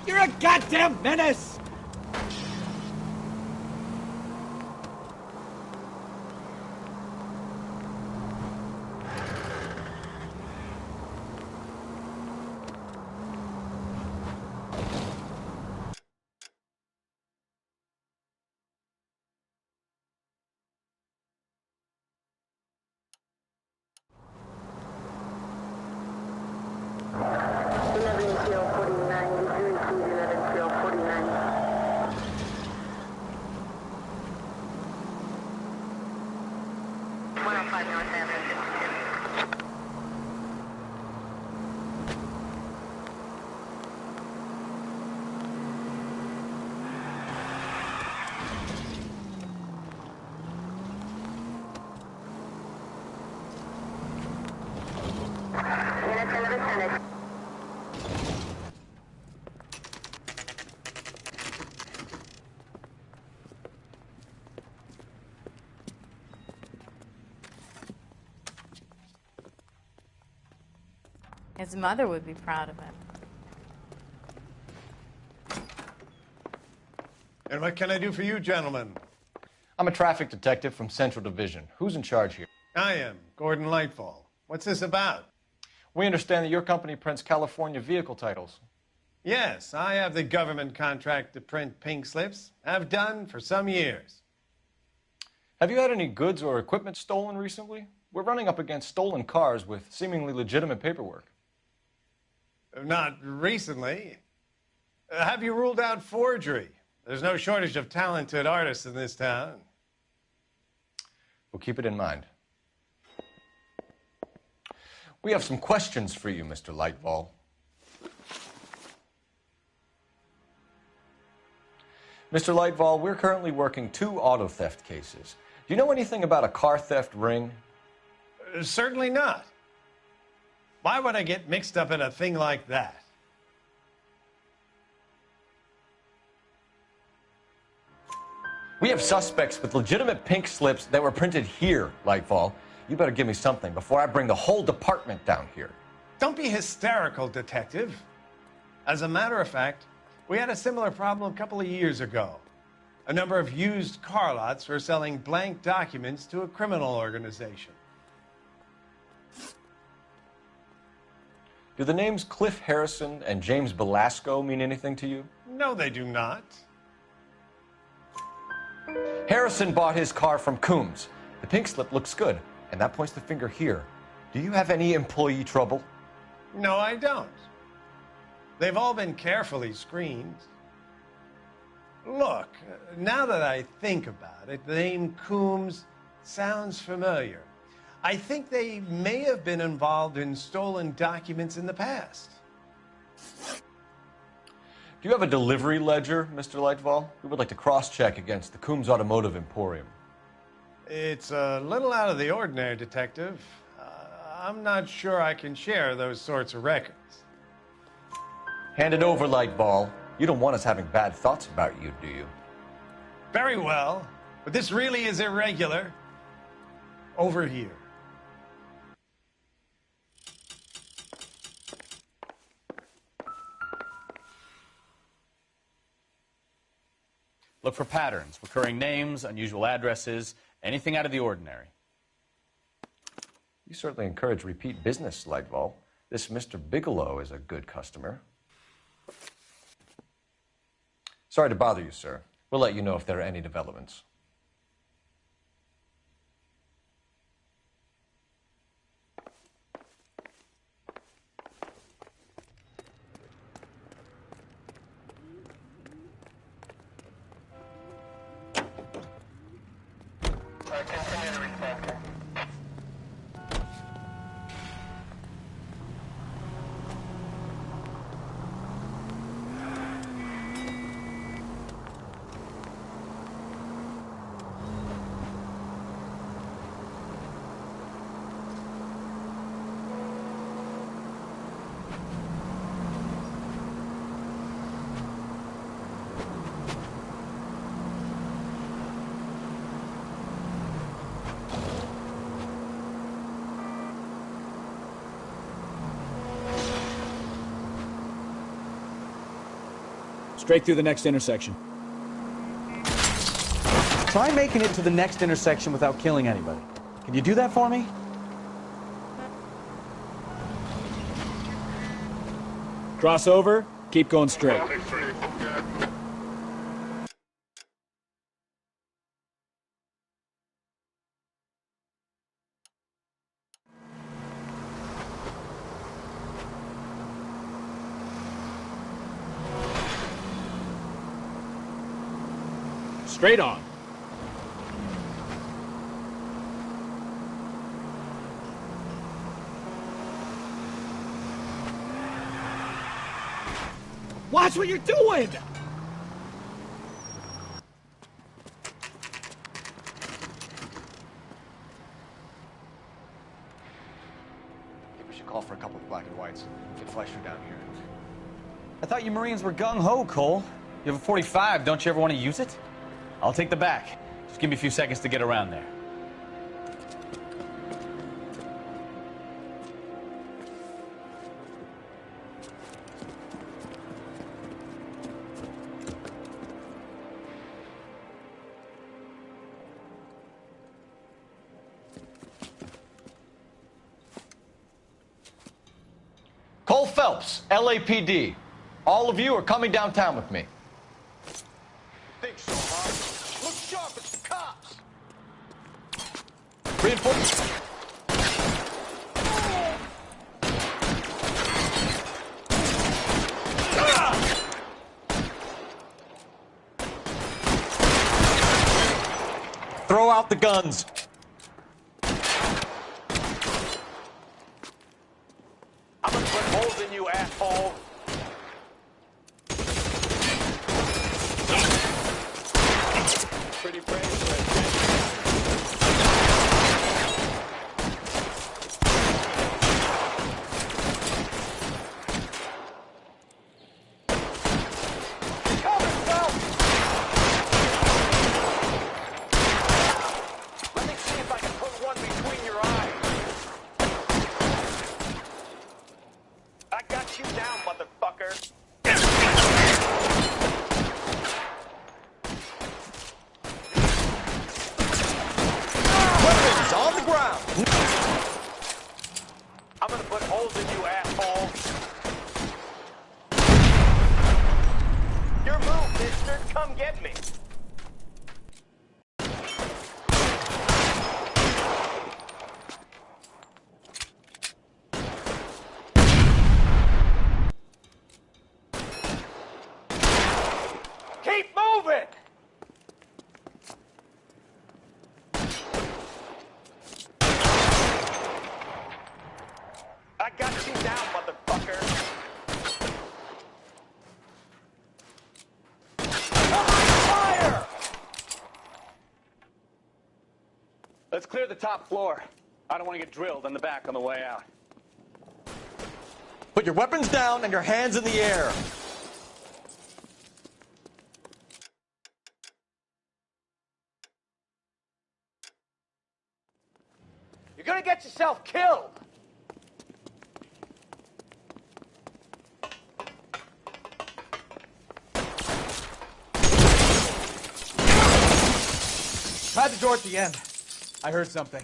You're a goddamn menace! Trail 49, 105 North Avenue. Units in the vicinity. His mother would be proud of him. And what can I do for you, gentlemen? I'm a traffic detective from Central Division. Who's in charge here? I am, Gordon Lightfall. What's this about? We understand that your company prints California vehicle titles. Yes, I have the government contract to print pink slips. Have done for some years. Have you had any goods or equipment stolen recently? We're running up against stolen cars with seemingly legitimate paperwork. Not recently. Have you ruled out forgery? There's no shortage of talented artists in this town. We'll keep it in mind. We have some questions for you, Mr. Lightfall. Mr. Lightfall, we're currently working 2 auto theft cases. Do you know anything about a car theft ring? Certainly not. Why would I get mixed up in a thing like that? We have suspects with legitimate pink slips that were printed here, Lightfall. You better give me something before I bring the whole department down here. Don't be hysterical, Detective. As a matter of fact, we had a similar problem a couple of years ago. A number of used car lots were selling blank documents to a criminal organization. Do the names Cliff Harrison and James Belasco mean anything to you? No, they do not. Harrison bought his car from Coombs. The pink slip looks good, and that points the finger here. Do you have any employee trouble? No, I don't. They've all been carefully screened. Look, now that I think about it, the name Coombs sounds familiar. I think they may have been involved in stolen documents in the past. Do you have a delivery ledger, Mr. Lightfall? We would like to cross-check against the Coombs Automotive Emporium. It's a little out of the ordinary, Detective. I'm not sure I can share those sorts of records. Hand it over, Lightfall. You don't want us having bad thoughts about you, do you? Very well, but this really is irregular. Over here. Look for patterns, recurring names, unusual addresses, anything out of the ordinary. You certainly encourage repeat business, Lightfall. This Mr. Bigelow is a good customer. Sorry to bother you, sir. We'll let you know if there are any developments. Straight through the next intersection. Try making it to the next intersection without killing anybody. Can you do that for me? Cross over, keep going straight. Straight on. Watch what you're doing! I think we should call for a couple of black and whites. Get Fleischer down here. I thought you Marines were gung-ho, Cole. You have a 45. Don't you ever want to use it? I'll take the back. Just give me a few seconds to get around there. Cole Phelps, LAPD. All of you are coming downtown with me. Think so, huh? Look sharp, it's the cops! Reinforcements. Throw out the guns. I'm gonna put holes in you, asshole! Pretty brave for Let me see if I can put one between your eyes. I got you down, motherfucker. Weapons on the ground. I'm gonna put holes in you, asshole. Your move, mister. Come get me. Keep moving! I got you down, motherfucker. Fire! Let's clear the top floor. I don't want to get drilled in the back on the way out. Put your weapons down and your hands in the air. You're gonna get yourself killed. Try the door at the end. I heard something.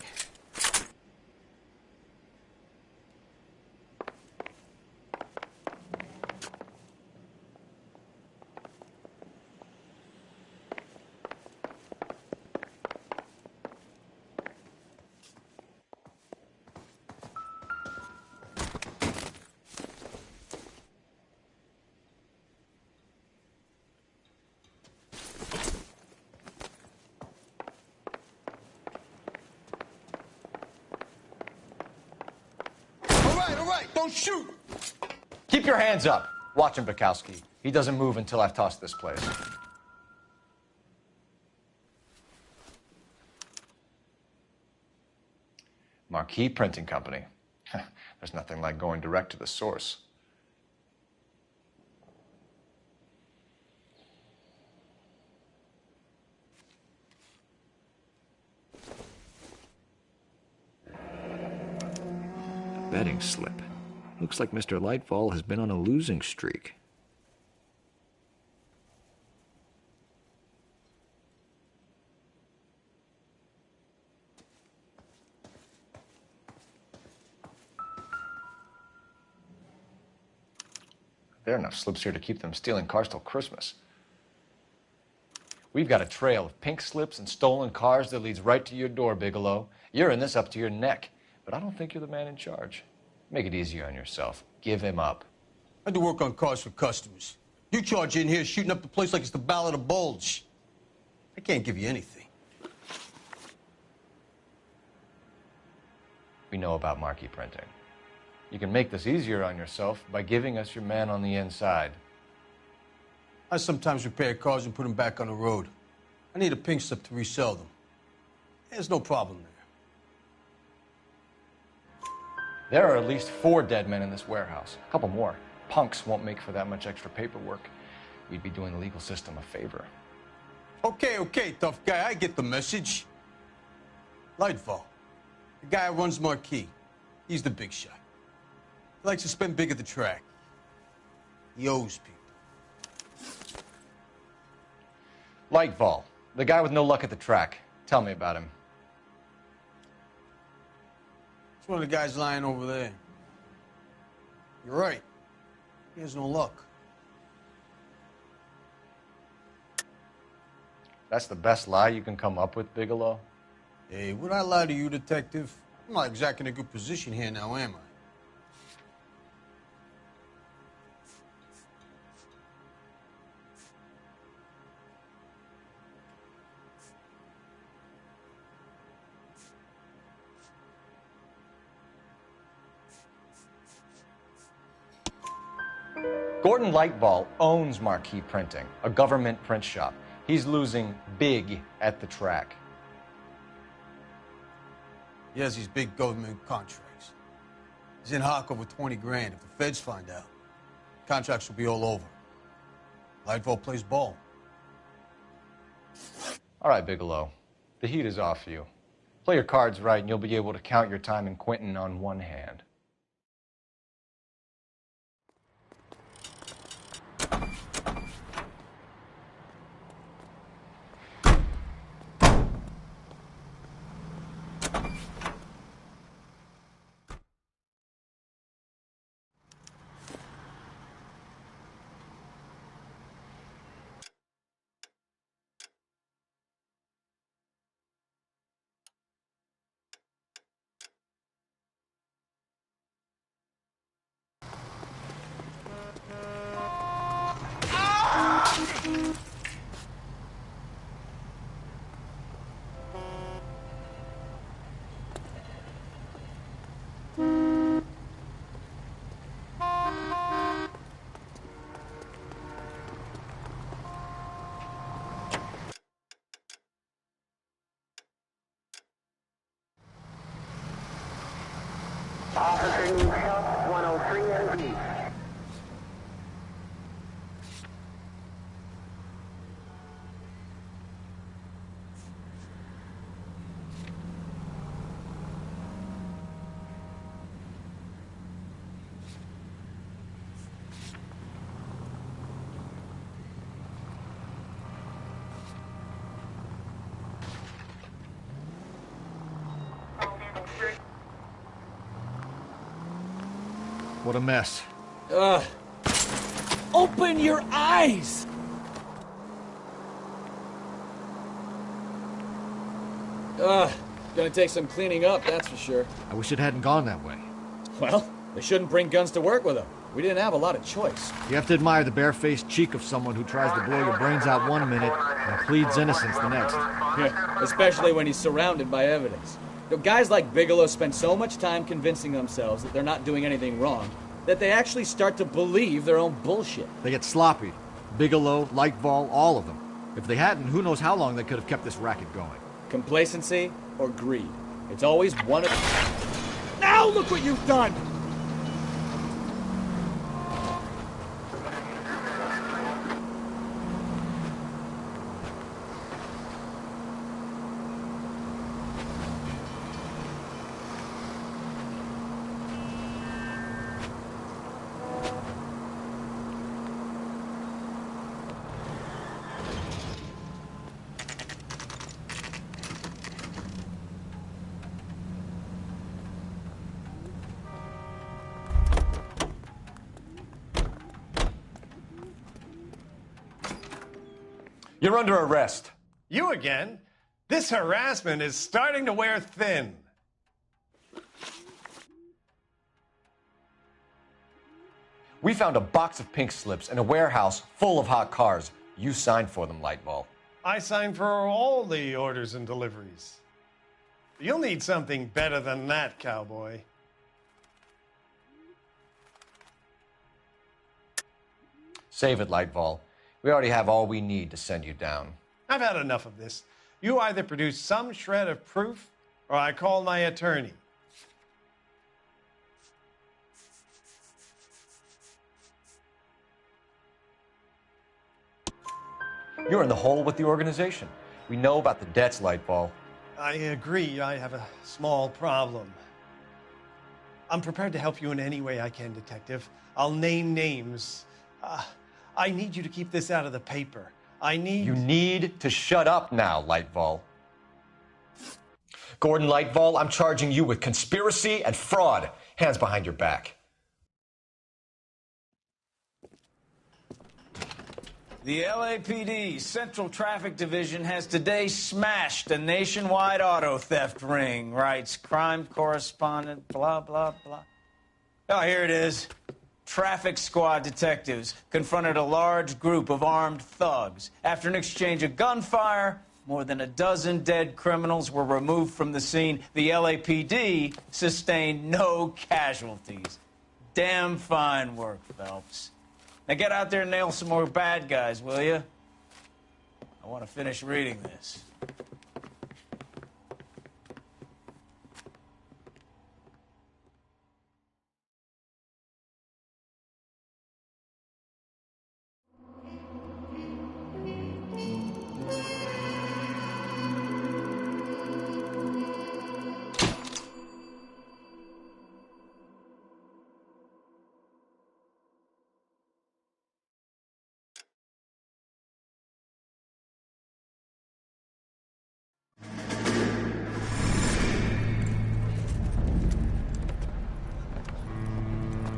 All right, don't shoot. Keep your hands up. Watch him, Bukowski. He doesn't move until I've tossed this place. Marquee Printing Company. There's nothing like going direct to the source. Betting slip. Looks like Mr. Lightfall has been on a losing streak. There are enough slips here to keep them stealing cars till Christmas. We've got a trail of pink slips and stolen cars that leads right to your door, Bigelow. You're in this up to your neck, but I don't think you're the man in charge. Make it easier on yourself. Give him up. I do work on cars for customers. You charge in here shooting up the place like it's the Ballad of Bulge. I can't give you anything. We know about marquee printing. You can make this easier on yourself by giving us your man on the inside. I sometimes repair cars and put them back on the road. I need a pink slip to resell them. There's no problem there. There are at least 4 dead men in this warehouse. A couple more. Punks won't make for that much extra paperwork. We'd be doing the legal system a favor. Okay, tough guy. I get the message. Lightfall, the guy who runs Marquis. He's the big shot. He likes to spend big at the track. He owes people. Lightfall, the guy with no luck at the track. Tell me about him. It's one of the guys lying over there. You're right. He has no luck. That's the best lie you can come up with, Bigelow? Hey, would I lie to you, detective? I'm not exactly in a good position here now, am I? Gordon Lightball owns Marquis Printing, a government print shop. He's losing big at the track. He has these big government contracts. He's in hock over 20 grand. If the feds find out, contracts will be all over. Lightfall plays ball. All right, Bigelow. The heat is off you. Play your cards right and you'll be able to count your time in Quentin on one hand. Officer needs help, 103 MD. What a mess. Open your eyes! Gonna take some cleaning up, that's for sure. I wish it hadn't gone that way. Well, they shouldn't bring guns to work with them. We didn't have a lot of choice. You have to admire the barefaced cheek of someone who tries to blow your brains out one minute and pleads innocence the next. Yeah, especially when he's surrounded by evidence. You know, guys like Bigelow spend so much time convincing themselves that they're not doing anything wrong that they actually start to believe their own bullshit. They get sloppy. Bigelow, Lightball, all of them. If they hadn't, who knows how long they could have kept this racket going. Complacency or greed. It's always one of... Now look what you've done! You're under arrest. You again? This harassment is starting to wear thin. We found a box of pink slips in a warehouse full of hot cars. You signed for them, Lightball. I signed for all the orders and deliveries. You'll need something better than that, cowboy. Save it, Lightball. We already have all we need to send you down. I've had enough of this. You either produce some shred of proof, or I call my attorney. You're in the hole with the organization. We know about the debts, Lightball. I agree. I have a small problem. I'm prepared to help you in any way I can, Detective. I'll name names. I need you to keep this out of the paper. You need to shut up now, Lightball. Gordon Lightball, I'm charging you with conspiracy and fraud. Hands behind your back. The LAPD Central Traffic Division has today smashed a nationwide auto theft ring, writes crime correspondent, blah, blah, blah. Oh, here it is. Traffic squad detectives confronted a large group of armed thugs. After an exchange of gunfire, more than a dozen dead criminals were removed from the scene. The LAPD sustained no casualties. Damn fine work, Phelps. Now get out there and nail some more bad guys, will you? I want to finish reading this.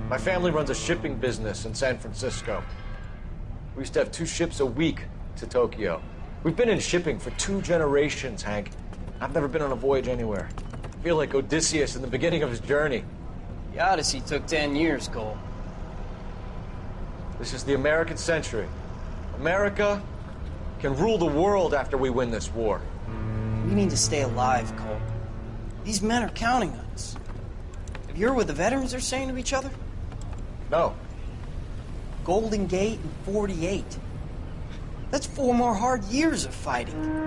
My family runs a shipping business in San Francisco. We used to have 2 ships a week to Tokyo. We've been in shipping for 2 generations, Hank. I've never been on a voyage anywhere. I feel like Odysseus in the beginning of his journey. The Odyssey took 10 years, Cole. This is the American century. America can rule the world after we win this war. We need to stay alive, Cole. These men are counting on us. Have you heard what the veterans are saying to each other? No. Golden Gate and 48. That's 4 more hard years of fighting.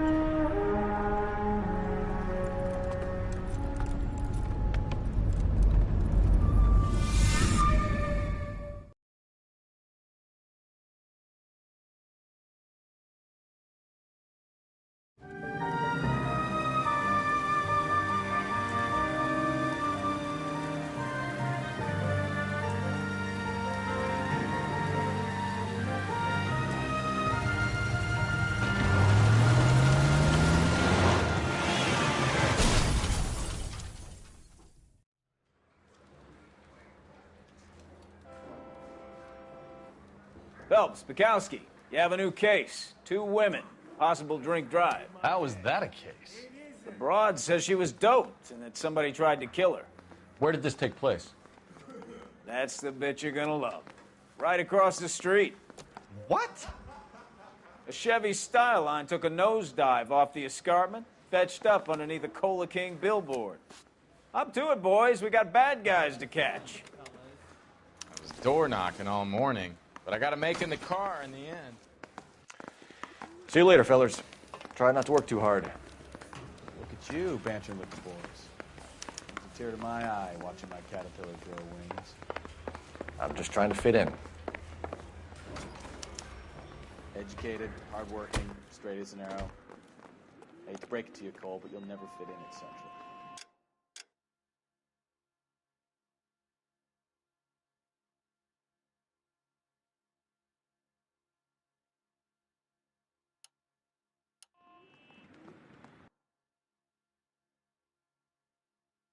Phelps, Bukowski, you have a new case. 2 women, possible drink drive. How is that a case? The broad says she was doped and that somebody tried to kill her. Where did this take place? That's the bit you're gonna love. Right across the street. What? A Chevy Styline took a nosedive off the escarpment, fetched up underneath a Cola King billboard. Up to it, boys. We got bad guys to catch. I was door knocking all morning, but I got to make in the car in the end. See you later, fellas. Try not to work too hard. Look at you, bantering with the boys. It's a tear to my eye watching my caterpillar grow wings. I'm just trying to fit in. Educated, hardworking, straight as an arrow. I hate to break it to you, Cole, but you'll never fit in at Central.